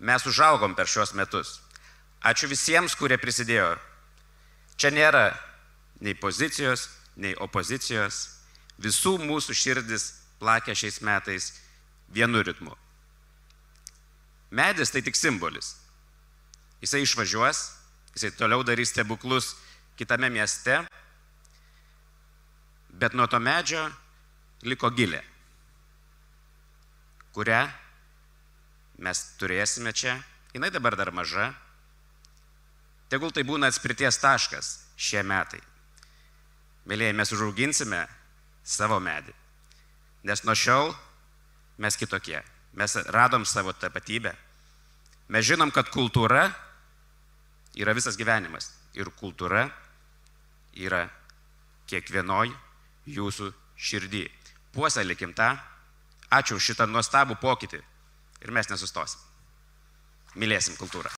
Mes užaugom per šios metus. Ačiū visiems, kurie prisidėjo. Čia nėra nei pozicijos, nei opozicijos. Visų mūsų širdis plakė šiais metais vienu ritmu. Medis tai tik simbolis. Jisai išvažiuos, jisai toliau darys stebuklus kitame mieste, bet nuo to medžio liko gilė, kurią mes turėsime čia. Jinai dabar dar maža. Tegul tai būna atspirties taškas šie metai. Mėlyjei, mes užauginsime savo medį, nes nuo šiol mes kitokie. Mes radom savo tapatybę. Mes žinom, kad kultūra yra visas gyvenimas. Ir kultūra yra kiekvienoj jūsų širdį. Puoselėkim tą. Ačiū už šitą nuostabų pokytį. Ir mes nesustosim. Mylėsim kultūrą.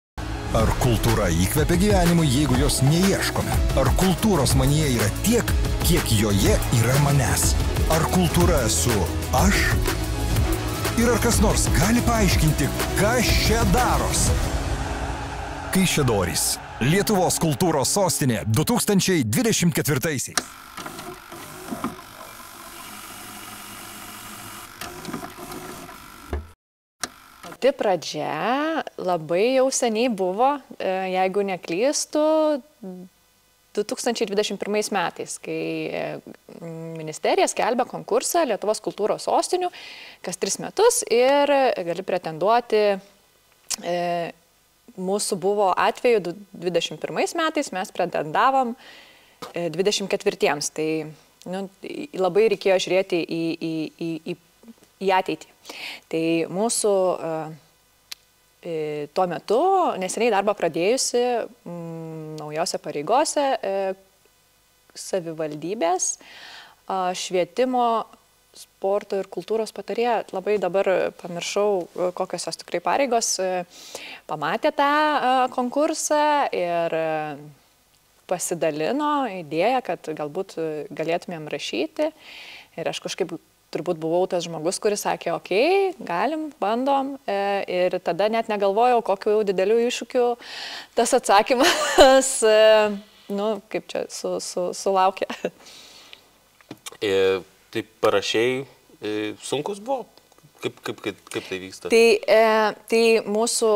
Ar kultūra įkvepia gyvenimui, jeigu jos neieškome? Ar kultūros manyje yra tiek, kiek joje yra manęs? Ar kultūra esu aš? Ir ar kas nors gali paaiškinti, kas čia daros? Kaišiadorys. Lietuvos kultūros sostinė 2024. Pati pradžia labai jau seniai buvo, jeigu neklystu, 2021 metais, kai ministerija skelbia konkursą Lietuvos kultūros sostinių kas 3 metus ir gali pretenduoti. Mūsų buvo atveju 2021 metais, mes pretendavom 2024. Tai labai reikėjo žiūrėti į ateitį. Tai mūsų tuo metu neseniai darbą pradėjusi naujose pareigose savivaldybės švietimo, sporto ir kultūros patarėja, labai dabar pamiršau, kokios jos tikrai pareigos, pamatė tą konkursą ir pasidalino idėją, kad galbūt galėtumėm rašyti. Ir aš kažkaip turbūt buvau tas žmogus, kuris sakė, okei, galim, bandom. Ir tada net negalvojau, kokiu dideliu iššūkiu tas atsakymas, kaip čia sulaukė. Taip parašiai, sunkus buvo? Kaip tai vyksta? Tai mūsų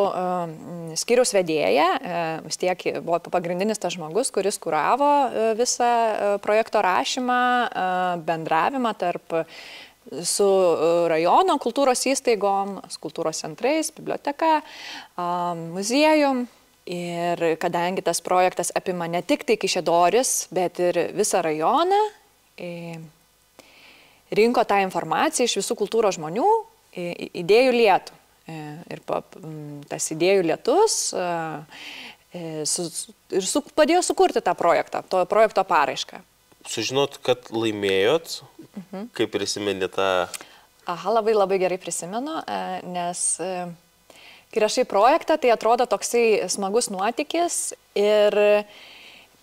skyriaus vedėja, vis tiek buvo pagrindinis tas žmogus, kuris kuravo visą projekto rašymą, bendravimą su rajono kultūros įstaigom, kultūros centrais, biblioteka, muziejum. Ir kadangi tas projektas apima ne tik tai Kaišiadoris, bet ir visą rajoną, rinko tą informaciją iš visų kultūros žmonių, idėjų lietų. Ir tas idėjų lietus padėjo sukurti tą projektą, to projekto paraišką. Sužinot, kad laimėjot, kaip prisimenė tą... Labai gerai prisimenu, nes kai rašai projektą, tai atrodo toksai smagus nuotykis ir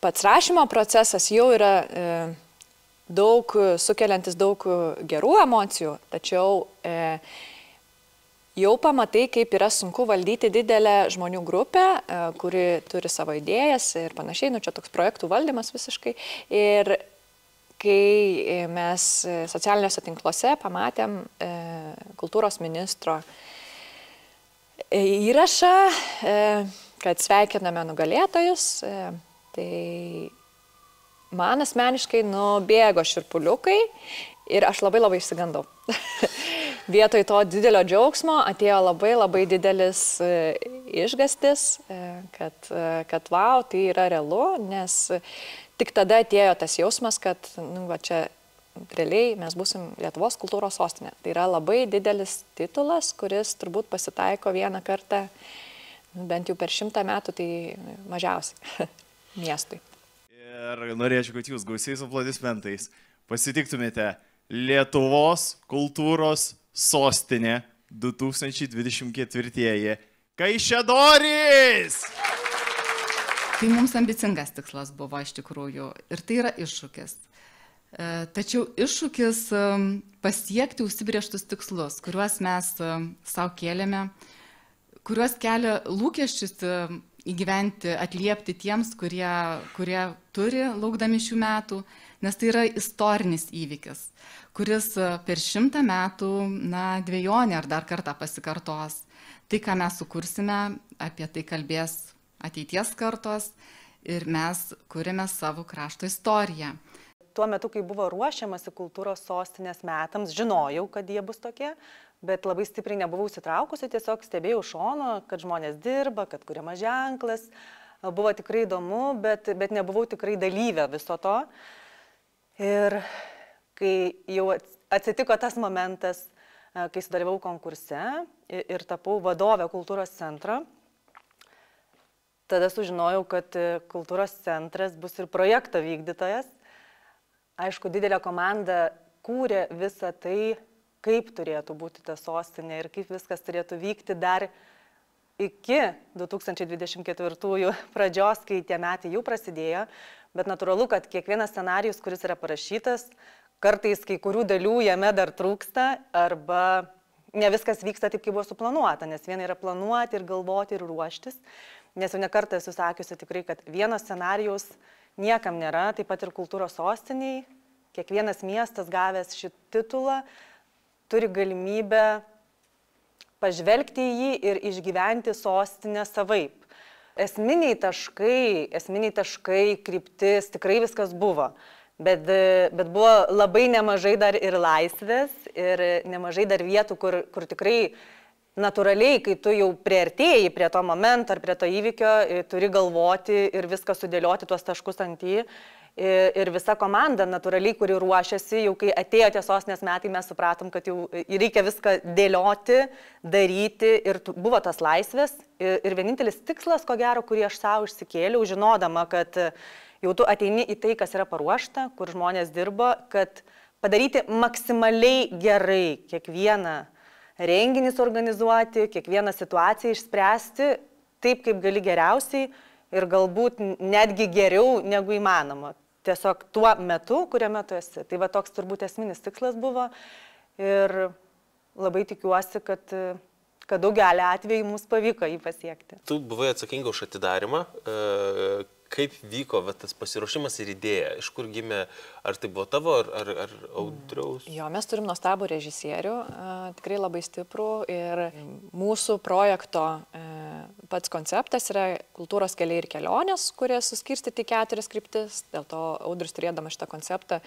pats rašymo procesas jau yra sukeliantis daug gerų emocijų, tačiau jau pamatai, kaip yra sunku valdyti didelę žmonių grupę, kuri turi savo idėjas ir panašiai, čia toks projektų valdymas visiškai. Ir kai mes socialiniuose tinkluose pamatėm kultūros ministro įrašą, kad sveikiname nugalėtojus, tai man asmeniškai nubėgo šiurpuliukai ir aš labai išsigandau. Vietoj to didelio džiaugsmo atėjo labai didelis išgąstis, kad vau, tai yra realu, nes tik tada atėjo tas jausmas, kad čia realiai mes būsim Lietuvos kultūros sostinė. Tai yra labai didelis titulas, kuris turbūt pasitaiko vieną kartą, bent jau per 100 metų, tai mažiausiai miestui. Ir norėčiau, kad jūs gausiais aplodismentais pasitiktumėte Lietuvos kultūros sostinė 2024. Kaišiadorys! Tai mums ambicingas tikslas buvo iš tikrųjų ir tai yra iššūkis. Tačiau iššūkis pasiekti užsibrėžtus tikslus, kuriuos mes savo kėlėme, kuriuos kelia lūkesčius įgyventi, atliepti tiems, kurie turi laukdami šių metų, nes tai yra istorinis įvykis, kuris per 100 metų, dvejonė ar dar kartą pasikartos. Tai, ką mes sukursime, apie tai kalbės ateities kartos ir mes kūrėme savo krašto istoriją. Tuo metu, kai buvo ruošiamasi kultūros sostinės metams, žinojau, kad jie bus tokie, bet labai stipriai nebuvau įsitraukusi, tiesiog stebėjau šono, kad žmonės dirba, kad kuriamas ženklas. Buvo tikrai įdomu, bet nebuvau tikrai dalyvė viso to. Ir kai jau atsitiko tas momentas, kai sudalyvau konkurse ir tapau vadovę kultūros centro, tada sužinojau, kad kultūros centras bus ir projekto vykdytojas. Aišku, didelė komanda kūrė visą tai, kaip turėtų būti ta sostinė ir kaip viskas turėtų vykti dar iki 2024 pradžios, kai tie metai jau prasidėjo. Bet natūralu, kad kiekvienas scenarijus, kuris yra parašytas, kartais kai kurių dalių jame dar trūksta arba ne viskas vyksta taip, kaip buvo suplanuota, nes viena yra planuoti ir galvoti ir ruoštis. Nes jau nekartą esu sakiusi tikrai, kad vieno scenarijaus niekam nėra, taip pat ir kultūros sostiniai. Kiekvienas miestas gavęs šį titulą turi galimybę pažvelgti į jį ir išgyventi sostinę savaip. Esminiai taškai, kryptis, tikrai viskas buvo. Bet buvo labai nemažai dar ir laisvės ir nemažai dar vietų, kur tikrai natūraliai, kai tu jau priartėjai prie to momento ar prie to įvykio, turi galvoti ir viską sudėlioti tuos taškus ant jį. Ir visa komanda natūraliai, kuri ruošiasi, jau kai atėjo tie sostinės metai, mes supratom, kad jau reikia viską dėlioti, daryti ir buvo tas laisvės. Ir vienintelis tikslas, ko gero, kurį aš savo išsikėliau, žinodama, kad jau tu ateini į tai, kas yra paruošta, kur žmonės dirbo, kad padaryti maksimaliai gerai kiekvieną renginį suorganizuoti, kiekvieną situaciją išspręsti taip, kaip gali geriausiai ir galbūt netgi geriau negu įmanoma. Tiesiog tuo metu, kuriame tu esi. Tai va toks turbūt esminis tikslas buvo ir labai tikiuosi, kad daugelį atvejų mums pavyko jį pasiekti. Tu buvai atsakinga už atidarimą. Kaip vyko tas pasiruošimas ir idėja? Iš kur gimė? Ar tai buvo tavo, ar Audriaus? Jo, mes turim nuostabų režisierių, tikrai labai stiprų ir mūsų projekto pats konceptas yra kultūros keliai ir kelionės, kurie suskirstyti 4 kryptis. Dėl to Audrius turėdama šitą konceptą,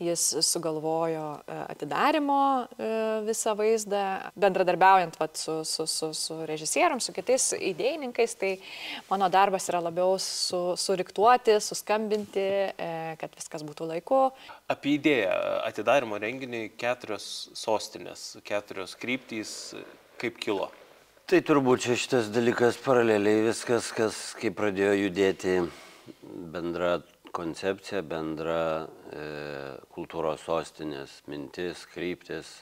jis sugalvojo atidarimo visą vaizdą, bendradarbiaujant su režisierium, su kitais idėjininkais. Tai mano darbas yra labiau suriktuoti, suskambinti, kad viskas būtų laiku. Apie idėją atidarimo renginį 4 sostinės, 4 kryptys, kaip kilo? Tai turbūt šitas dalykas paraleliai viskas, kai pradėjo judėti bendra koncepcija, bendra kultūros sostinės mintis, kryptis,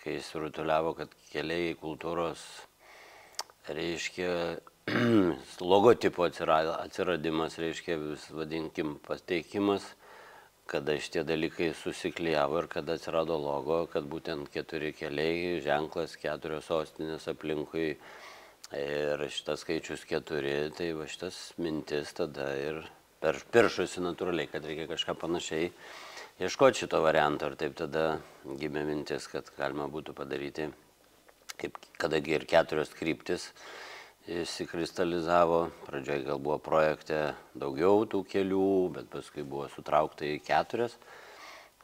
kai surutuliavo, kad keliai kultūros reiškia logotipo atsiradimas, reiškia vadinkim pateikimas, kada šitie dalykai susiklijavo ir kada atsirado logo, kad būtent 4 keliai, ženklas, 4 sostinės aplinkui ir šitas skaičius 4, tai va šitas mintis tada ir piršusi natūraliai, kad reikia kažką panašiai ieškoti šito varianto ir taip tada gimė mintis, kad galima būtų padaryti, kadangi ir 4 kryptis įsikristalizavo, pradžioje gal buvo projekte daugiau tų kelių, bet paskui buvo sutraukta į 4,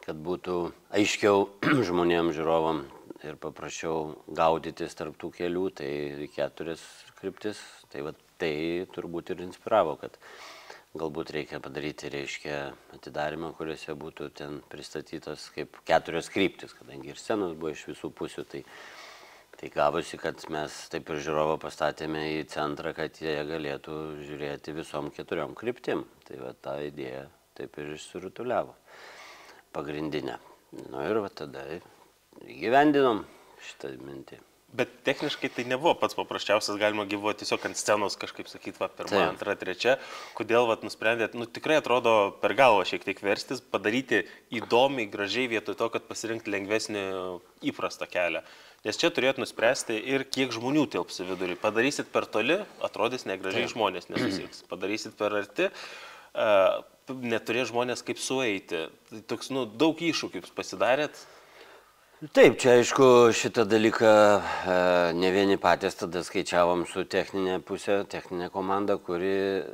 kad būtų aiškiau žmonėms, žiūrovam ir paprasčiau gaudytis tarp tų kelių, tai 4 kryptis, tai va tai turbūt ir inspiravo, kad galbūt reikia padaryti, reiškia, atidarimą, kuriuose būtų ten pristatytas kaip 4 kryptis, kadangi ir scenos buvo iš visų pusių, tai gavosi, kad mes taip ir žiūrovą pastatėme į centrą, kad jie galėtų žiūrėti visom 4 kryptim. Tai va ta idėja taip ir išsirutuliavo pagrindinę. Nu ir va tada įgyvendinom šitą mintį. Bet techniškai tai nebuvo pats paprasčiausias, galima gyvuoti tiesiog ant scenos kažkaip sakyti, va, pirmą, antrą, trečią. Kodėl, va, nusprendėt, nu, tikrai atrodo per galvą šiek tiek verstis, padaryti įdomiai, gražiai vietoj to, kad pasirinkti lengvesnį įprastą kelią. Nes čia turėt nuspręsti ir kiek žmonių tilps į vidurį. Padarysit per toli, atrodys negražiai, žmonės nesusieks. Padarysit per arti, neturės žmonės kaip sueiti. Toks, nu, daug iššūkių pasidarėt. Taip, čia aišku šitą dalyką ne vieni patys tada skaičiavom su techninė pusė, techninė komanda, kuri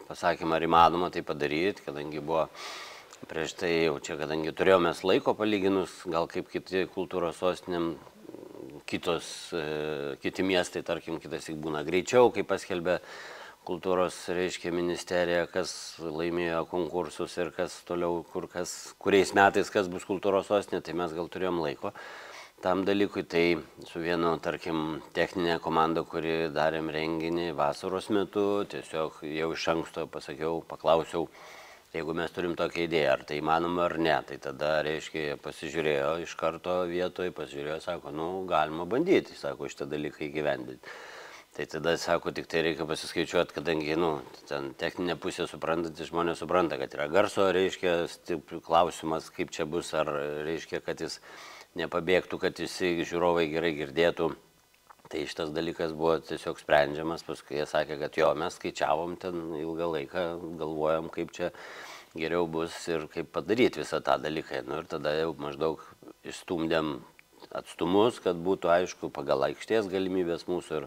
pasakėm, ar įmanoma tai padaryti, kadangi buvo prieš tai jau čia, kadangi turėjome laiko palyginus, gal kaip kiti kultūros sostinėm, kiti miestai, tarkim, kitas tik būna greičiau, kaip paskelbė kultūros, reiškia, ministerija, kas laimėjo konkursus ir kas toliau, kuriais metais kas bus kultūros sostinė, tai mes gal turėjom laiko tam dalykui. Tai su vienu, tarkim, techninė komanda, kuri darėm renginį vasaros metu, tiesiog jau iš anksto pasakiau, paklausiau, jeigu mes turim tokią idėją, ar tai įmanoma ar ne, tai tada, reiškia, pasižiūrėjo iš karto vietoje, pasižiūrėjo, sako, nu, galima bandyti, sako, šitą dalyką įgyvendinti. Tai tada, sako, tik tai reikia pasiskaičiuoti, kadangi, nu, ten techninė pusė suprantantis žmonės supranta, kad yra garso, reiškia, klausimas, kaip čia bus, ar reiškia, kad jis nepabėgtų, kad visi žiūrovai gerai girdėtų. Tai šitas dalykas buvo tiesiog sprendžiamas, paskui jie sakė, kad jo, mes skaičiavom ten ilgą laiką, galvojom, kaip čia geriau bus ir kaip padaryti visą tą dalyką. Nu, ir tada jau maždaug išstumdėm atstumus, kad būtų aišku pagal aikštės galimybės mūsų.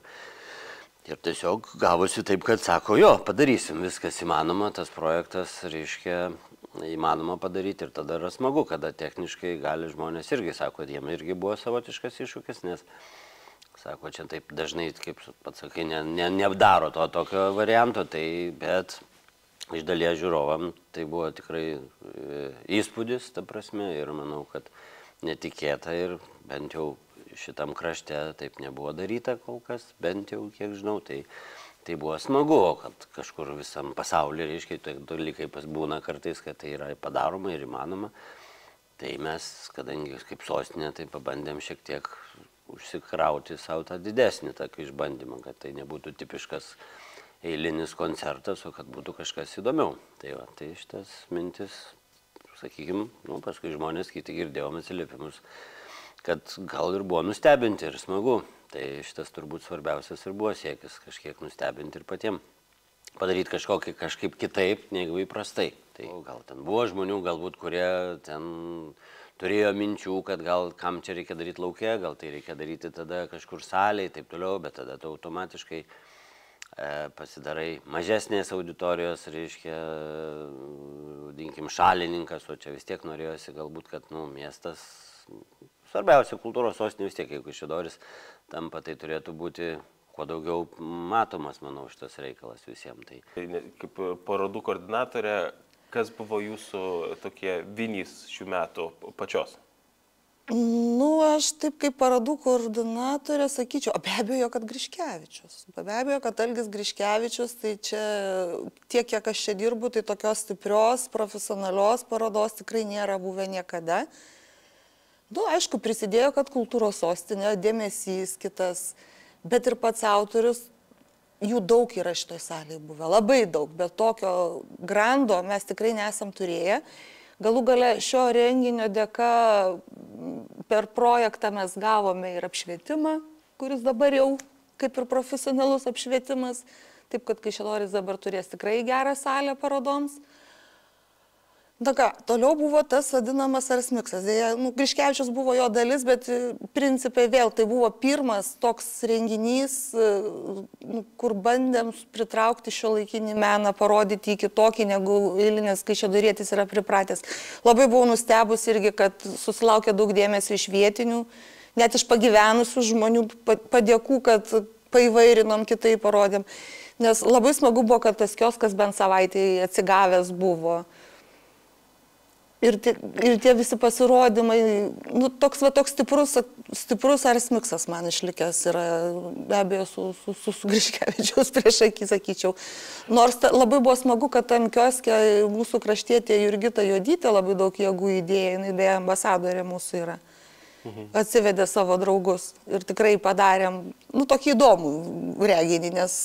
Ir tiesiog gavosi taip, kad sako, jo, padarysim, viskas įmanoma, tas projektas, reiškia, įmanoma padaryti. Ir tada yra smagu, kada techniškai gali žmonės irgi, sako, jiem irgi buvo savotiškas iššūkis, nes, sako, čia taip dažnai, kaip pats sakai, nedaro to tokio varianto, tai, bet iš dalies žiūrovam tai buvo tikrai įspūdis, ta prasme, ir manau, kad netikėta ir bent jau šitam krašte taip nebuvo daryta kol kas, bent jau kiek žinau, tai buvo smagu, kad kažkur visam pasaulyje, reiškia, tai dalykai būna kartais, kad tai yra padaroma ir įmanoma. Tai mes, kadangi kaip sostinė, tai pabandėm šiek tiek užsikrauti savo tą didesnį tokį išbandymą, kad tai nebūtų tipiškas eilinis koncertas, o kad būtų kažkas įdomiau. Tai va, tai šitas mintis, sakykime, nu, paskui žmonės kiti girdėjom atsiliepimus, kad gal ir buvo nustebinti ir smagu. Tai šitas turbūt svarbiausias ir buvo siekis kažkiek nustebinti ir patiem. Padaryti kažkaip kitaip, negu įprastai. Tai gal ten buvo žmonių, galbūt, kurie ten turėjo minčių, kad gal kam čia reikia daryti lauke, gal tai reikia daryti tada kažkur salėje, taip toliau, bet tada tu automatiškai pasidarai mažesnės auditorijos, reiškia, vadinkim, šalininkas, o čia vis tiek norėjosi galbūt, kad, nu, miestas, svarbiausia, kultūros sostinė vis tiek, jeigu Kaišiadorys tampa, tai turėtų būti kuo daugiau matomas, manau, šitas reikalas visiems. Tai kaip parodų koordinatorė, kas buvo jūsų tokie vinys šių metų pačios? Nu, aš taip kaip parodų koordinatorė sakyčiau, be abejo, kad Griškevičius. Be abejo, kad Algis Griškevičius, tai čia tiek, kiek aš čia dirbu, tai tokios stiprios, profesionalios parodos tikrai nėra buvę niekada. Nu, aišku, prisidėjo, kad kultūros sostinė, dėmesys kitas, bet ir pats autorius, jų daug yra šitoj salėje buvę, labai daug, bet tokio grando mes tikrai nesam turėję. Galų gale šio renginio dėka per projektą mes gavome ir apšvietimą, kuris dabar jau kaip ir profesionalus apšvietimas, taip kad Kaišiadorys dabar turės tikrai gerą salę parodoms. Na ką, toliau buvo tas vadinamas arsmiksas. Griškevičius buvo jo dalis, bet principai vėl tai buvo pirmas toks renginys, kur bandėm pritraukti šiuolaikinį meną, parodyti jį kitokį, negu eilinis kaišiadorietis yra pripratęs. Labai buvau nustebus irgi, kad susilaukė daug dėmesio iš vietinių, net iš pagyvenusių žmonių padėkų, kad paįvairinom, kitai parodėm. Nes labai smagu buvo, kad tas kioskas bent savaitę atsigavęs buvo. Ir tie visi pasirodymai, nu, toks stiprus arsmiksas man išlikęs yra, be abejo, su Griškevičiaus priešakį, sakyčiau. Nors labai buvo smagu, kad tam kioske mūsų kraštietė Jurgita Jodytė labai daug jėgų įdėjo, jinai beje ambasadorė mūsų yra. atsivedė savo draugus ir tikrai padarėm, tokį įdomų reginį, nes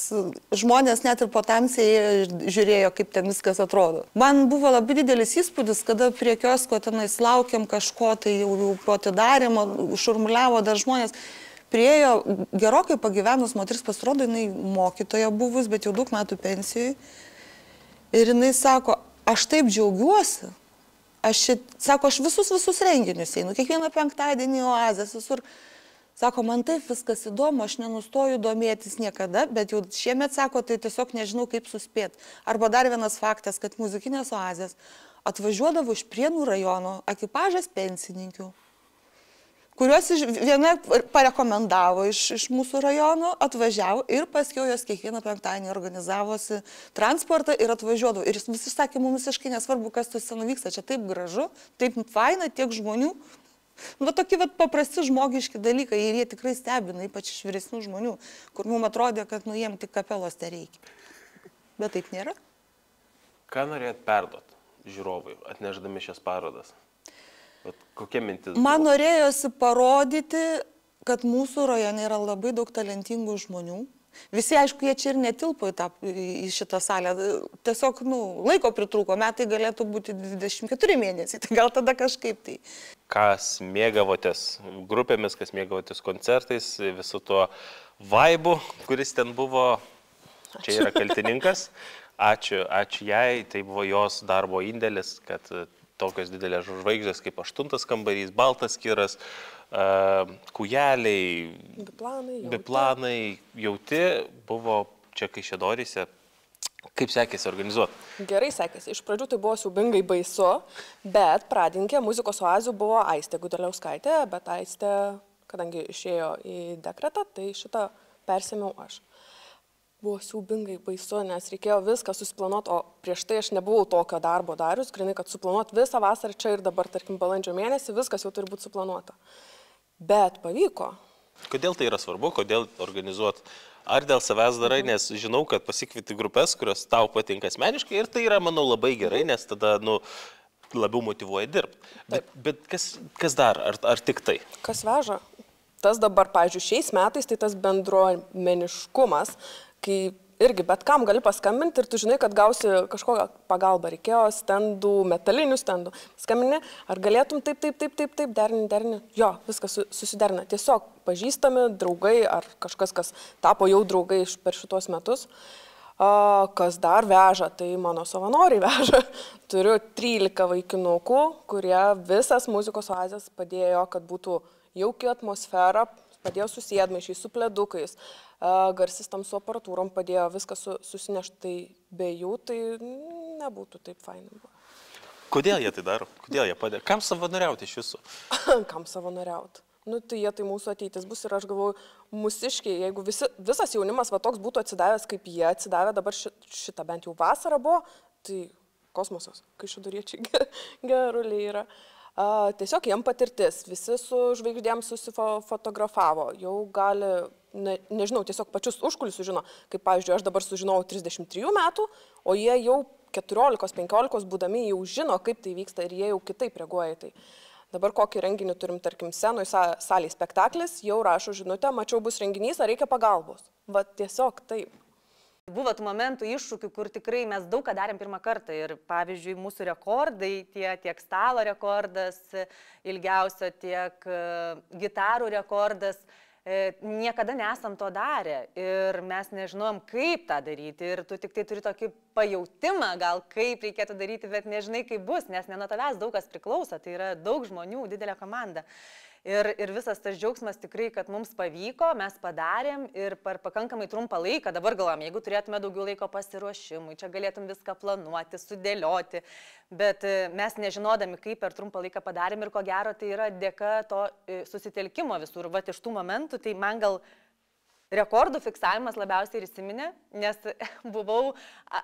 žmonės net ir po tamsiai žiūrėjo, kaip ten viskas atrodo. Man buvo labai didelis įspūdis, kada prie kiosko tenais laukiam kažko, tai jau po atidarimo, šurmuliavo dar žmonės. Priejo gerokai pagyvenus moteris, pasirodo, jinai mokytoja buvus, bet jau daug metų pensijai. Ir jinai sako, aš taip džiaugiuosi. Sako, aš visus renginius einu, kiekvieną penktadienį oazės, visur. Sako, man taip viskas įdomu, aš nenustoju domėtis niekada, bet jau šiemet, sako, tai tiesiog nežinau, kaip suspėti. Arba dar vienas faktas, kad muzikinės oazės atvažiuodavo iš Prienų rajono ekipažas pensininkių, kuriuos viena parekomendavo iš mūsų rajono, atvažiavo ir paskiau jos kiekvieną penktadienį organizavosi transportą ir atvažiuodavo. Ir visi sakė, mums visiškai nesvarbu, kas tu scena vyksta, čia taip gražu, taip faina, tiek žmonių. Tokie paprasti žmogiški dalykai ir jie tikrai stebina, ypač iš vyresnių žmonių, kur mums atrodė, kad jiem tik kapelos te reikia. Bet taip nėra. Ką norėjot perduoti žiūrovui, atnešdami šias parodas? Kokia mintis buvo? Man norėjosi parodyti, kad mūsų rajone yra labai daug talentingų žmonių. Visi, aišku, jie čia ir netilpo į šitą salę. Tiesiog, laiko pritrūko, metai galėtų būti 24 mėnesiai, tai gal tada kažkaip tai. Kas mėgavotės grupėmis, kas mėgavotės koncertais, visu tuo vaibu, kuris ten buvo, čia yra kaltininkas. Ačiū jai, tai buvo jos darbo indėlis, kad tokios didelės žvaigždės kaip 8 kambarys, Baltas kiras, Kujeliai, Biplanai, Jauti buvo čia Kaišiadoryse. Kaip sekėsi organizuoti? Gerai sekėsi. Iš pradžių tai buvo siaubingai baisu, bet pradininkė muzikos oazių buvo Aistė Gudeliauskaitė, bet Aistė, kadangi išėjo į dekretą, tai šitą persėmiau aš. Buvo siaubingai baisu, nes reikėjo viską susiplanuoti, o prieš tai aš nebuvau tokio darbo darius, grinai, kad suplanuoti visą vasarą čia ir dabar, tarkim, balandžio mėnesį, viskas jau turi būti suplanuota. Bet pavyko. Kodėl tai yra svarbu, kodėl organizuoti? Ar dėl savęs darai, nes žinau, kad pasikvieti grupės, kurios tau patinka asmeniškai ir tai yra, manau, labai gerai, nes tada, labiau motyvuoja dirbti. Bet kas dar, ar tik tai? Kas veža? Tas dabar, pavyzdžiui, šiais metais, tai tas bendruomeniškumas, kai irgi bet kam gali paskambinti ir tu žinai, kad gausi kažkokią pagalbą. Reikėjo stendų, metalinių stendų. Skambini, ar galėtum taip, derini. Jo, viskas susiderina. Tiesiog pažįstami draugai ar kažkas, kas tapo jau draugai per šitos metus. Kas dar veža, tai mano savanoriai veža. Turiu 13 vaikinukų, kurie visas muzikos oazės padėjo, kad būtų jauki atmosfera, padėjo su sėdmaišiais, su pledukais, garsistam su aparatūrom padėjo viską susinešti, tai be jų tai nebūtų taip fainai. Kodėl jie tai daro? Kodėl jie padėjo? Kam savanoriauti iš visų? Kam savanoriauti? Tai jie tai mūsų ateitis bus ir aš galvoju, mūsiškiai, jeigu visas jaunimas toks būtų atsidavęs, kaip jie atsidavę, dabar šitą bent jau vasarą buvo, tai kosmosas, Kaišiadoriečiai geruliai yra. Tiesiog jiem patirtis, visi su žvaigždėm susifotografavo, jau gali, nežinau, tiesiog pačius užkulisius žino, kaip pavyzdžiui, aš dabar sužinau 33 metų, o jie jau 14-15 būdami jau žino, kaip tai vyksta ir jie jau kitaip reaguoja į tai. Dabar kokį renginį turim, tarkim, scenoj salėj spektaklis, jau rašo žinutę, mačiau bus renginys, ar reikia pagalbos. Tiesiog taip. Buvo tų momentų iššūkių, kur tikrai mes daug ką darėm pirmą kartą ir pavyzdžiui mūsų rekordai, tiek stalo rekordas ilgiausio, tiek gitarų rekordas, niekada nesam to darę ir mes nežinom, kaip tą daryti ir tu tik tai turi tokį pajautimą gal, kaip reikėtų daryti, bet nežinai, kaip bus, nes ne nuo tavęs daug kas priklauso, tai yra daug žmonių, didelė komanda. Ir visas tas džiaugsmas tikrai, kad mums pavyko, mes padarėm ir per pakankamai trumpą laiką, dabar galvom, jeigu turėtume daugiau laiko pasiruošimui, čia galėtum viską planuoti, sudėlioti, bet mes nežinodami, kaip per trumpą laiką padarėm ir ko gero tai yra dėka to susitelkimo visur. Vat iš tų momentų, tai man gal rekordų fiksavimas labiausiai ir įsiminė, nes buvau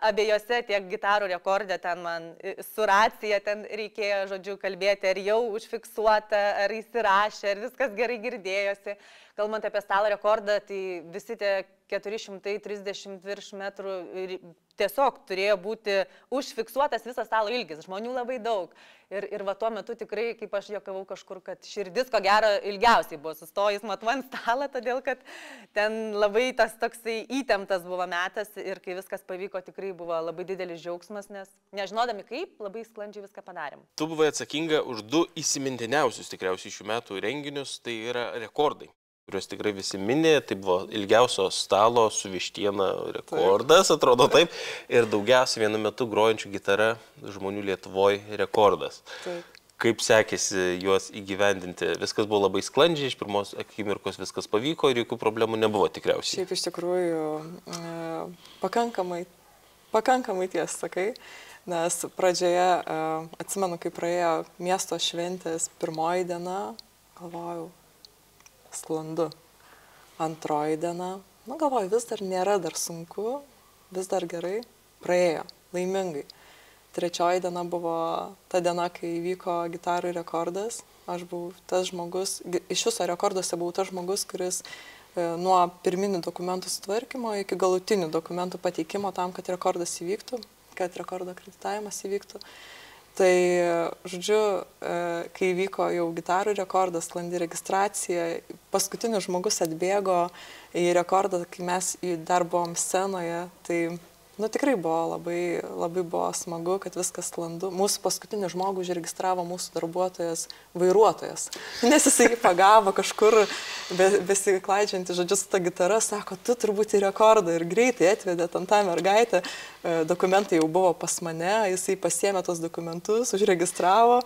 abiejose tiek gitarų rekordė, ten man su racija ten reikėjo, žodžiu, kalbėti, ar jau užfiksuota, ar įsirašė, ar viskas gerai girdėjosi. kalbant apie stalo rekordą, tai visi tie 430 virš metrų tiesiog turėjo būti užfiksuotas visas stalo ilgis, žmonių labai daug. Ir va tuo metu tikrai, kaip aš juokavau kažkur, kad širdis ko gero ilgiausiai buvo sustojus matuojant stalą, todėl kad ten labai tas toksai įtemptas buvo metas ir kai viskas pavyko, tikrai buvo labai didelis džiaugsmas, nes nežinodami kaip, labai sklandžiai viską padarėm. Tu buvai atsakinga už 2 įsimintiniausius tikriausiai šių metų renginius, tai yra rekordai, kuriuos tikrai visi minė, tai buvo ilgiausio stalo su vištiena rekordas, atrodo taip, ir daugiausiai vienu metu grojančių gitarą žmonių Lietuvoje rekordas. Taip. Kaip sekėsi juos įgyvendinti? Viskas buvo labai sklandžiai, iš pirmos akimirkos viskas pavyko ir jokių problemų nebuvo tikriausiai. Šiaip iš tikrųjų pakankamai tiesa sakai, nes pradžioje atsimenu, kai praėjo miesto šventės pirmoji diena, galvojau, sklandu. Antroji diena, galvoju, vis dar nėra dar sunku, vis dar gerai, praėjo, laimingai. Trečioji diena buvo ta diena, kai vyko gitarų rekordas. Aš buvau tas žmogus, iš viso rekorduose buvau tas žmogus, kuris nuo pirminių dokumentų sutvarkymo iki galutinių dokumentų pateikimo tam, kad rekordas įvyktų, kad rekordo akreditavimas įvyktų. Tai, žodžiu, kai vyko jau gitarų rekordas, sklandi registracija, paskutinis žmogus atbėgo į rekordą, kai mes dar buvom scenoje, tai tikrai buvo labai buvo smagu, kad viskas sklandu. Mūsų paskutinį žmogų užregistravo mūsų darbuotojas, vairuotojas, nes jisai pagavo kažkur besiklaidžiantį, žodžiu, su ta gitara, sako, tu turbūt į rekordą ir greitai atvedė tą mergaitę. Dokumentai jau buvo pas mane, jisai pasiėmė tos dokumentus, užregistravo.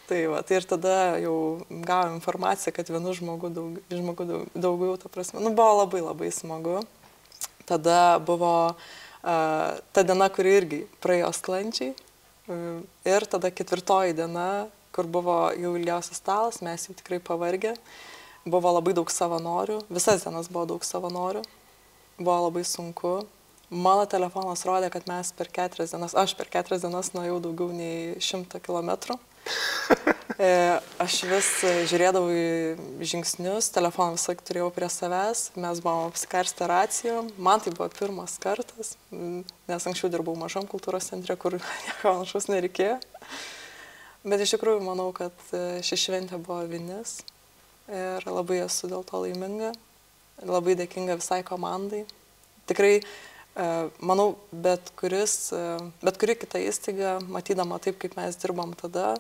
Tai ir tada jau gavome informaciją, kad vienu žmogu daugiau, ta prasme. Buvo labai smagu. Tada buvo ta diena, kuri irgi praėjo sklandžiai. Ir tada 4. diena, kur buvo jau ilgiausias stalas, mes jau tikrai pavargę. Buvo labai daug savanorių, visas dienas buvo daug savanorių. Buvo labai sunku. Mano telefonas rodė, kad mes per 4 dienas, aš per 4 dienas nuėjau daugiau nei 100 kilometrų. Aš vis žiūrėdavau į žingsnius, telefoną visą turėjau prie savęs, mes buvom apsikarstę racijom, man tai buvo pirmas kartas, nes anksčiau dirbau mažam kultūros centre, kur nieko panašaus nereikėjo. Bet iš tikrųjų manau, kad ši šventė buvo vinis ir labai esu dėl to laiminga, labai dėkinga visai komandai. Tikrai, manau, bet kuri kita įstaiga, matydama taip, kaip mes dirbom tada,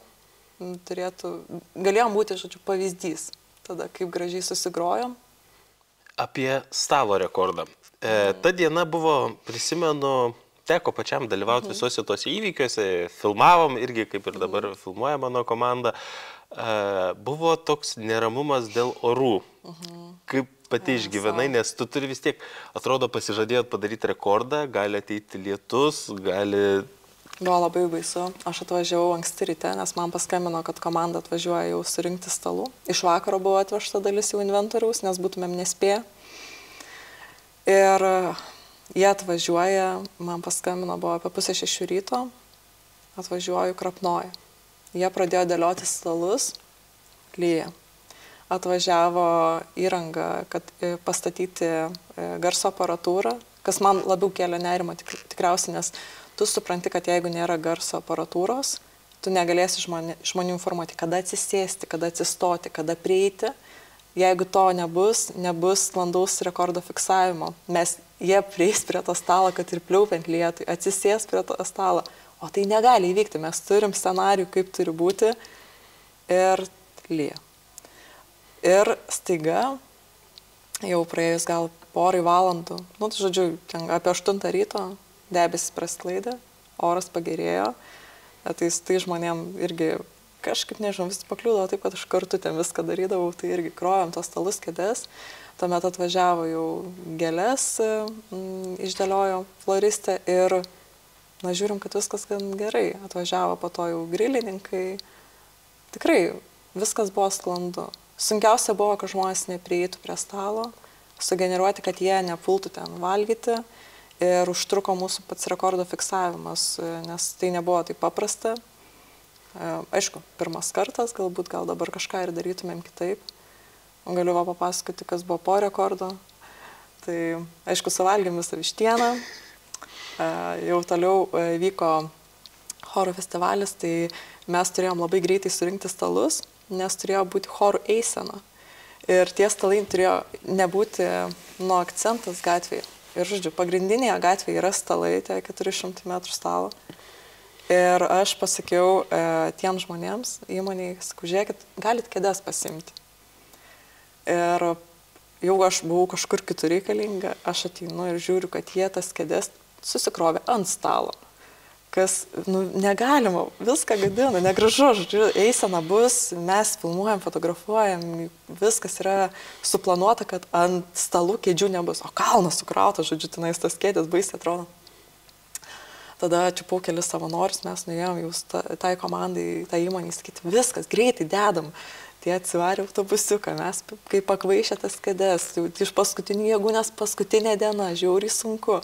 galėjom būti, žodžiu, pavyzdys, tada kaip gražiai susigrojom. Apie stalo rekordą. Ta diena buvo, prisimenu, teko pačiam dalyvauti visuose tose įvykiuose, filmavom irgi, kaip ir dabar filmuoja mano komanda. Buvo toks neramumas dėl orų. Kaip pati išgyvenai, nes tu turi vis tiek, atrodo, pasižadėjot padaryti rekordą, gali ateiti lietus, gali... Buvo labai baisu. Aš atvažiavau anksti ryte, nes man paskambino, kad komanda atvažiuoja jau surinkti stalų. Iš vakaro buvo atvežta dalis jau inventoriaus, nes būtumėm nespėję. Ir jie atvažiuoja, man paskambino, buvo apie 5:30 ryto, atvažiuoju, krapnoja. Jie pradėjo dėlioti stalus, lyja. Atvažiavo įranga, kad pastatyti garso aparatūrą, kas man labiau kėlė nerimą tikriausiai, nes tu supranti, kad jeigu nėra garso aparatūros, tu negalėsi žmonių informuoti, kada atsisėsti, kada atsistoti, kada prieiti. Jeigu to nebus sklandaus rekordo fiksavimo. Jie prieis prie to stalo, kad ir pliaupiant lietui, atsisės prie to stalo. O tai negali įvykti, mes turim scenarijų, kaip turi būti, ir lyja. Ir staiga, jau praėjus gal porai valandų, žodžiu, apie 8 ryto, debesis prasklaidė, oras pagerėjo, tai žmonėm irgi kažkaip, nežinau, vis pakliūdavo taip, kad aš kartu ten viską darydavau, tai irgi krovėm tos stalus, kėdes, tuomet atvažiavo jau gėles, išdėliojo floristė ir, žiūrim, kad viskas gan gerai, atvažiavo po to jau grilininkai, tikrai viskas buvo sklandu. Sunkiausia buvo, kad žmonės neprieitų prie stalo, sugeneruoti, kad jie nepultų ten valgyti. Ir užtruko mūsų pats rekordo fiksavimas, nes tai nebuvo taip paprasta. Aišku, pirmas kartas, gal dabar kažką ir darytumėm kitaip. galiu va papasakoti, kas buvo po rekordo. Tai aišku, suvalgėm visą vištieną, jau toliau vyko chorų festivalis, tai mes turėjom labai greitai surinkti stalus, nes turėjo būti chorų eisena. Ir tie stalai turėjo nebūti nuo akcentas gatvėje. Ir, žodžiu, pagrindinėje gatvėje yra stalai, tai 400 metrų stalo. Ir aš pasakiau tiem žmonėms, įmoniai, sakau, žiūrėkit, galit kėdes pasimti. Ir jau aš buvau kažkur kitur reikalinga, aš ateinu ir žiūriu, kad jie tas kėdes susikrovė ant stalo. Kas, negalima, viską gadina, negražu, žodžiu, eisena bus, mes filmuojam, fotografuojam, viskas yra suplanuota, kad ant stalų kėdžių nebus, o kalnas sukrautas, žodžiu, tenais tas kėdės baisiai atrodo. Tada čiupau kelis savanorius, mes nuėjom jau tai komandai, tai įmonei, sakyti, viskas, greitai dedam. Tie atsivarė autobusiuką, mes kaip pakvaišė tas kėdes, iš paskutinių jėgų, nes paskutinė diena, žiauriai sunku.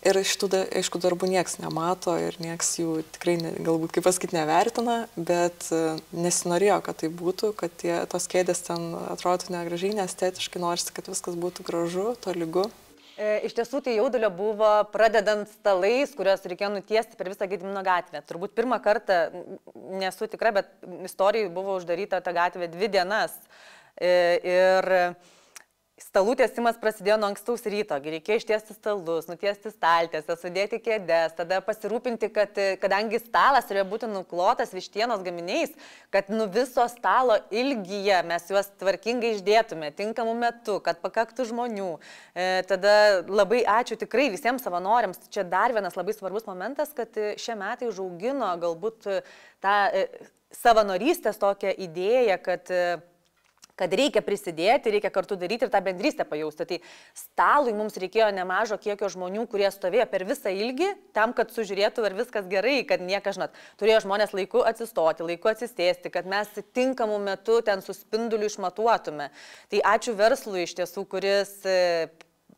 Ir iš tų, aišku, darbų nieks nemato ir nieks jų tikrai, galbūt, kaip pasakyti, nevertina, bet nesinorėjo, kad tai būtų, kad tos kėdės ten atrodytų negražiai, neestetiškai, norisi, kad viskas būtų gražu, tolygu. Iš tiesų, tai jaudulio buvo pradedant stalais, kuriuos reikėjo nutiesti per visą Gedimino gatvę. Turbūt pirmą kartą, nesu tikra, bet istorijai buvo uždaryta ta gatvė 2 dienas. Ir stalų tiesimas prasidėjo nuo ankstaus ryto. Reikėjo ištiesti stalus, nutiesti staltiesę, sudėti kėdes, tada pasirūpinti, kad kadangi stalas turėjo būti nuklotas vištienos gaminiais, kad viso stalo ilgyje mes juos tvarkingai išdėtume, tinkamu metu, kad pakaktų žmonių. Tada labai ačiū tikrai visiems savanoriams. Čia dar vienas labai svarbus momentas, kad šie metai užaugino galbūt tą savanorystės tokią idėją, kad reikia prisidėti, reikia kartu daryti ir tą bendrystę pajausti. Tai stalui mums reikėjo nemažo kiekio žmonių, kurie stovėjo per visą ilgį, tam, kad sužiūrėtų, ar viskas gerai, kad niekas, žinot, turėjo žmonės laiku atsistoti, laiku atsistėsti, kad mes tinkamu metu ten su spinduliu išmatuotume. Tai ačiū verslui iš tiesų, kuris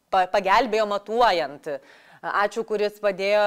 pagelbėjo matuojant. Ačiū, kuris padėjo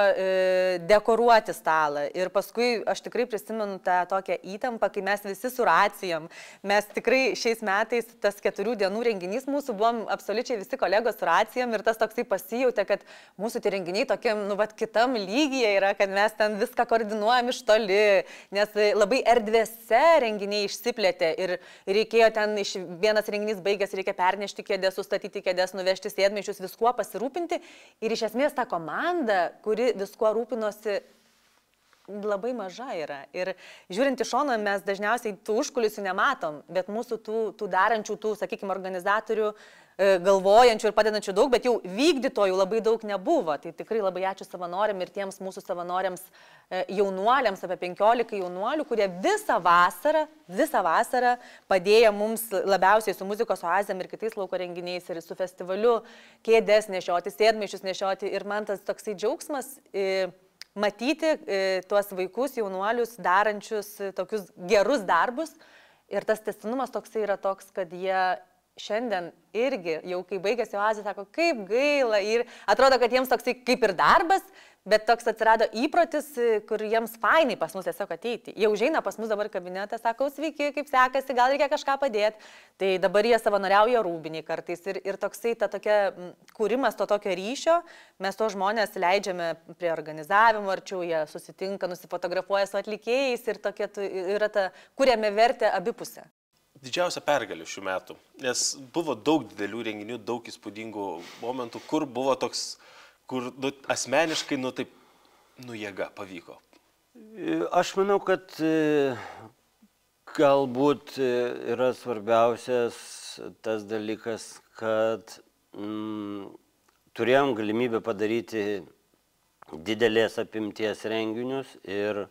dekoruoti stalą. Ir paskui aš tikrai prisimenu tą tokią įtampą, kai mes visi su racijom. Mes tikrai šiais metais, tas 4 dienų renginys mūsų, buvom absoliučiai visi kolegos su racijom ir tas toksai pasijautė, kad mūsų tie renginiai tokiam, kitam lygyje yra, kad mes ten viską koordinuojam iš toli, nes labai erdvėse renginiai išsiplėtė ir reikėjo ten, vienas renginys baigęs, reikia pernešti kėdės, sustatyti kėdės, nuvežti sėdmaišius, viskuo pasirūpinti ir iš esmės ta komanda, kuri viskuo rūpinosi, labai maža yra. Ir žiūrint iš šono, mes dažniausiai tų užkulisių nematom, bet mūsų tų darančių, sakykime, organizatorių, galvojančių ir padedančių daug, bet jau vykdytojų labai daug nebuvo. Tai tikrai labai ačiū savanoriam ir tiems mūsų savanoriams jaunuoliams, apie 15 jaunuolių, kurie visą vasarą padėjo mums labiausiai su muzikos oazėm ir kitais lauko renginiais ir su festivaliu kėdes nešioti, sėdmaišius nešioti. Ir man tas toksai džiaugsmas matyti tuos vaikus, jaunuolius, darančius tokius gerus darbus. Ir tas tęstinumas toksai yra toks, kad jie šiandien irgi, jau kai baigėsi oazė, sako, kaip gaila. Ir atrodo, kad jiems toksai kaip ir darbas, bet toks atsirado įprotis, kur jiems fainai pas mus tiesiog ateiti. Jie užeina pas mus dabar kabinetą, sako, sveiki, kaip sekasi, gal reikia kažką padėti. Tai dabar jie savanoriauja Rūbiniai kartais. Ir toksai ta tokia kūrimas to tokio ryšio, mes to žmonės leidžiame prie organizavimo, arčiau jie susitinka, nusifotografuoja su atlikėjais ir tokia yra ta, kuriame vertę abipusę. Didžiausia pergalė šių metų, nes buvo daug didelių renginių, daug įspūdingų momentų, kur buvo toks, kur asmeniškai, jėga pavyko. Aš manau, kad galbūt yra svarbiausias tas dalykas, kad turėjom galimybę padaryti didelės apimties renginius ir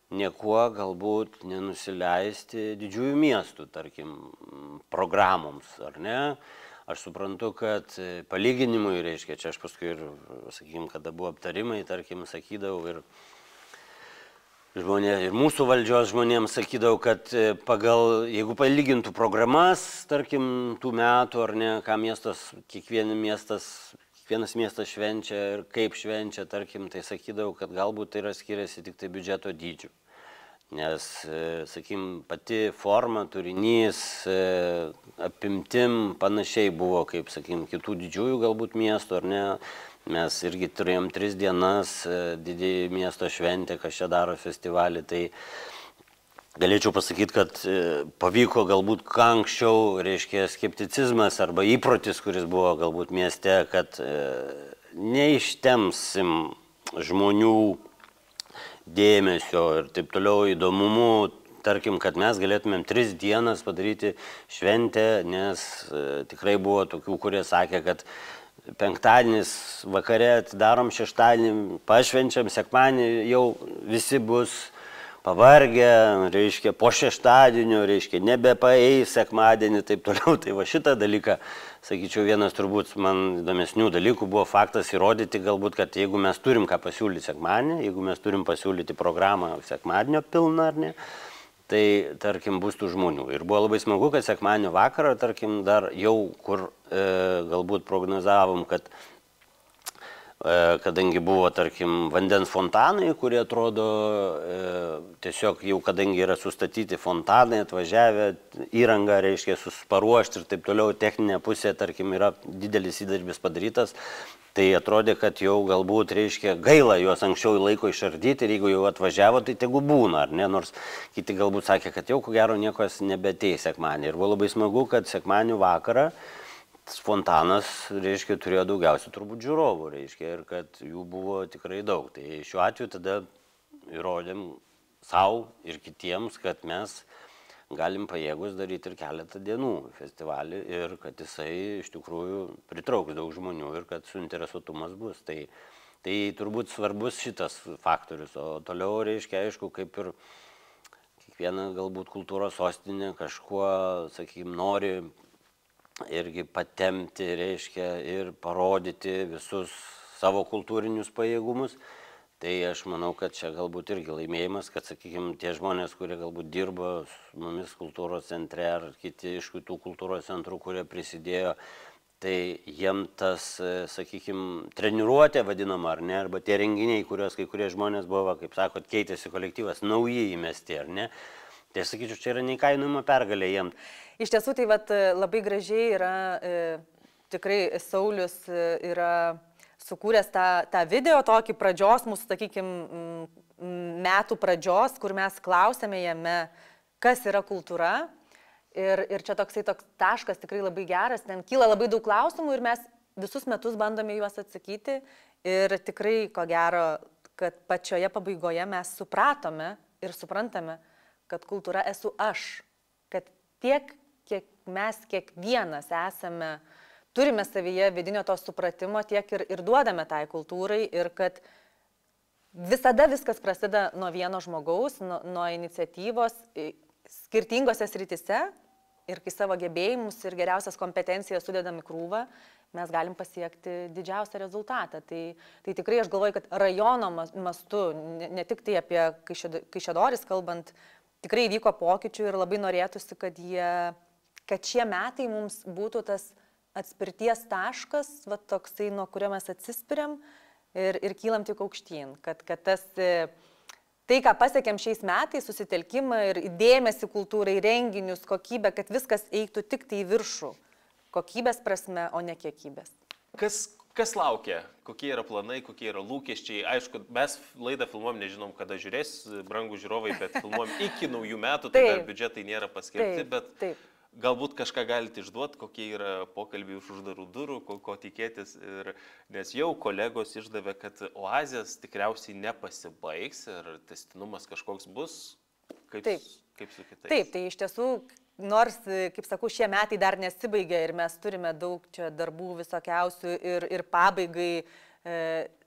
niekuo galbūt nenusileisti didžiųjų miestų, tarkim, programoms, ar ne? Aš suprantu, kad palyginimui, reiškia, čia aš paskui ir, sakykime, kada buvo aptarimai, tarkim, sakydavau ir mūsų valdžios žmonėms sakydavau, kad jeigu palygintų programas, tarkim, tų metų, ar ne, ką kiekvienas miestas švenčia ir kaip švenčia, tarkim, tai sakydavau, kad galbūt tai yra skiriasi tik tai biudžeto dydžių. Nes, sakykim, pati forma, turinys, apimtim panašiai buvo, kaip, sakykim, kitų didžiųjų galbūt miestų, ar ne. Mes irgi turėjom 3 dienas didįjį miesto šventę, kas čia daro festivalį. Tai galėčiau pasakyti, kad pavyko galbūt anksčiau, reiškia, skepticizmas arba įprotis, kuris buvo galbūt mieste, kad neištemsim žmonių dėmesio ir taip toliau įdomumų, tarkim, kad mes galėtumėm 3 dienas padaryti šventę, nes tikrai buvo tokių, kurie sakė, kad penktadienis vakare atidarom, šeštadienį pašvenčiam, sekmadienį jau visi bus pavargę, reiškia, po šeštadienio, reiškia, nebepaeis sekmadienį, taip toliau. Tai va šitą dalyką, sakyčiau, vienas turbūt man įdomesnių dalykų buvo faktas įrodyti galbūt, kad jeigu mes turim ką pasiūlyti sekmadienį, jeigu mes turim pasiūlyti programą sekmadienio pilną ar ne, tai, tarkim, bus tų žmonių. Ir buvo labai smagu, kad sekmadienio vakarą, tarkim, dar jau kur galbūt prognozavom, kad kadangi buvo, tarkim, vandens fontanai, kurie atrodo tiesiog jau, kadangi yra sustatyti fontanai, atvažiavę įrangą, reiškia, paruošti ir taip toliau, techninė pusė, tarkim, yra didelis įdarbis padarytas, tai atrodė, kad jau galbūt, reiškia, gaila juos anksčiau laiko išardyti ir jeigu jau atvažiavo, tai tegu būna, ar ne, nors kiti galbūt sakė, kad jau ko gero niekas nebeteis sekmadienį. Ir buvo labai smagu, kad sekmadienio vakarą fontanas, reiškia, turėjo daugiausiai turbūt žiūrovų, reiškia, ir kad jų buvo tikrai daug. Tai šiuo atveju tada įrodėm savo ir kitiems, kad mes galim pajėgus daryti ir keletą dienų festivalį ir kad jisai iš tikrųjų pritrauks daug žmonių ir kad suinteresuotumas bus. Tai turbūt svarbus šitas faktorius, o toliau, reiškia, aišku, kaip ir kiekviena galbūt kultūros sostinė kažkuo, sakykime, nori irgi patemti, reiškia, ir parodyti visus savo kultūrinius pajėgumus. Tai aš manau, kad čia galbūt irgi laimėjimas, kad, sakykime, tie žmonės, kurie galbūt dirbo su mumis kultūros centre ar kiti iš kitų kultūros centrų, kurie prisidėjo, tai jiem tas, sakykime, treniruotė vadinama, ar ne, arba tie renginiai, kuriuos kai kurie žmonės buvo, kaip sakot, keitėsi kolektyvas, nauji įmesti, ar ne. Tai aš sakyčiau, čia yra neįkainojama pergalė jiems. Iš tiesų, tai vat, labai gražiai yra, tikrai Saulius yra sukūręs tą video tokį pradžios, mūsų, sakykime, metų pradžios, kur mes klausėme jame, kas yra kultūra. Ir čia toks taškas tikrai labai geras, ten kyla labai daug klausimų ir mes visus metus bandome juos atsakyti. Ir tikrai, ko gero, kad pačioje pabaigoje mes supratome ir suprantame, kad kultūra esu aš, kad tiek, kiek mes kiekvienas esame, turime savyje vidinio to supratimo, tiek ir duodame tai kultūrai ir kad visada viskas prasideda nuo vieno žmogaus, nuo iniciatyvos skirtingose srityse ir kai savo gebėjimus ir geriausias kompetencijas sudedam į krūvą, mes galim pasiekti didžiausią rezultatą. Tai tikrai aš galvoju, kad rajono mastu, ne tik tai apie Kaišiadoris kalbant, tikrai vyko pokyčių ir labai norėtųsi, kad šie metai mums būtų tas atspirties taškas, va toksai, nuo kurio mes atsispiriam ir kylam tik aukštyn. Kad tas, tai, ką pasiekėm šiais metais, susitelkimą ir dėmesį kultūrai, renginius, kokybę, kad viskas eitų tik tai į viršų. Kokybės prasme, o ne kiekybės. Kas laukia? Kokie yra planai, kokie yra lūkesčiai? Aišku, mes laidą filmuom, nežinom, kada žiūrės, brangų žiūrovai, bet filmuom iki naujų metų, tai dar biudžetai nėra paskirti, bet galbūt kažką galite išduoti, kokie yra pokalbiai už uždarų durų, ko tikėtis. Nes jau kolegos išdavė, kad oazės tikriausiai nepasibaigs ir tęstinumas kažkoks bus. Kaip su kitais? Taip, tai iš tiesų, nors, kaip sakau, šie metai dar nesibaigia ir mes turime daug čia darbų visokiausių ir pabaigai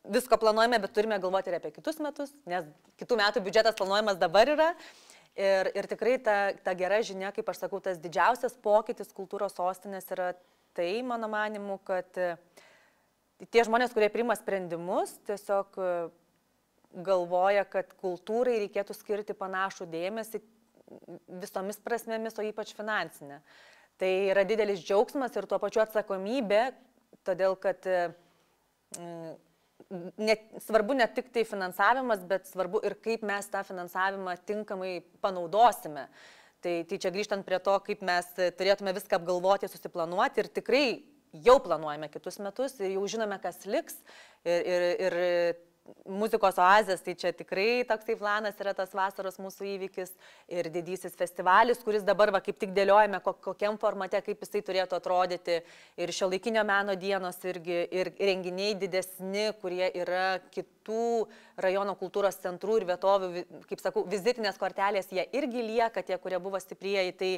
visko planuojame, bet turime galvoti ir apie kitus metus, nes kitų metų biudžetas planuojamas dabar yra. Ir tikrai ta gera žinia, kaip aš sakau, tas didžiausias pokytis kultūros sostinės yra tai, mano manimu, kad tie žmonės, kurie priima sprendimus, tiesiog galvoja, kad kultūrai reikėtų skirti panašų dėmesį visomis prasmėmis, o ypač finansinė. Tai yra didelis džiaugsmas ir tuo pačiu atsakomybė, todėl kad svarbu ne tik tai finansavimas, bet svarbu ir kaip mes tą finansavimą tinkamai panaudosime. Tai čia grįžtant prie to, kaip mes turėtume viską apgalvoti, susiplanuoti ir tikrai jau planuojame kitus metus ir jau žinome, kas liks. Ir muzikos oazės, tai čia tikrai toksai planas yra tas vasaros mūsų įvykis ir didysis festivalis, kuris dabar kaip tik dėliojame, kokiam formate, kaip jisai turėtų atrodyti. Ir šiuolaikinio meno dienos irgi, ir renginiai didesni, kurie yra kitų rajono kultūros centrų ir vietovių, kaip sakau, vizitinės kortelės, jie irgi lieka, tie, kurie buvo stiprieji. Tai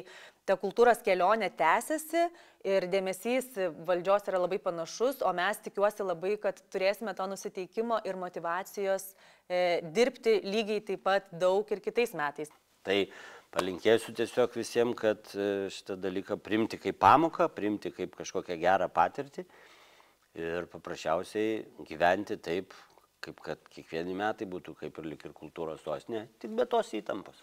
ta kultūros kelionė tęsiasi ir dėmesys valdžios yra labai panašus, o mes tikiuosi labai, kad turėsime to nusiteikimo ir motyvacijos dirbti lygiai taip pat daug ir kitais metais. Tai palinkėsiu tiesiog visiems, kad šitą dalyką priimti kaip pamoką, priimti kaip kažkokią gerą patirtį ir paprasčiausiai gyventi taip, kaip kad kiekvieni metai būtų kaip ir lik ir kultūros sostinė, tik be tos įtampos.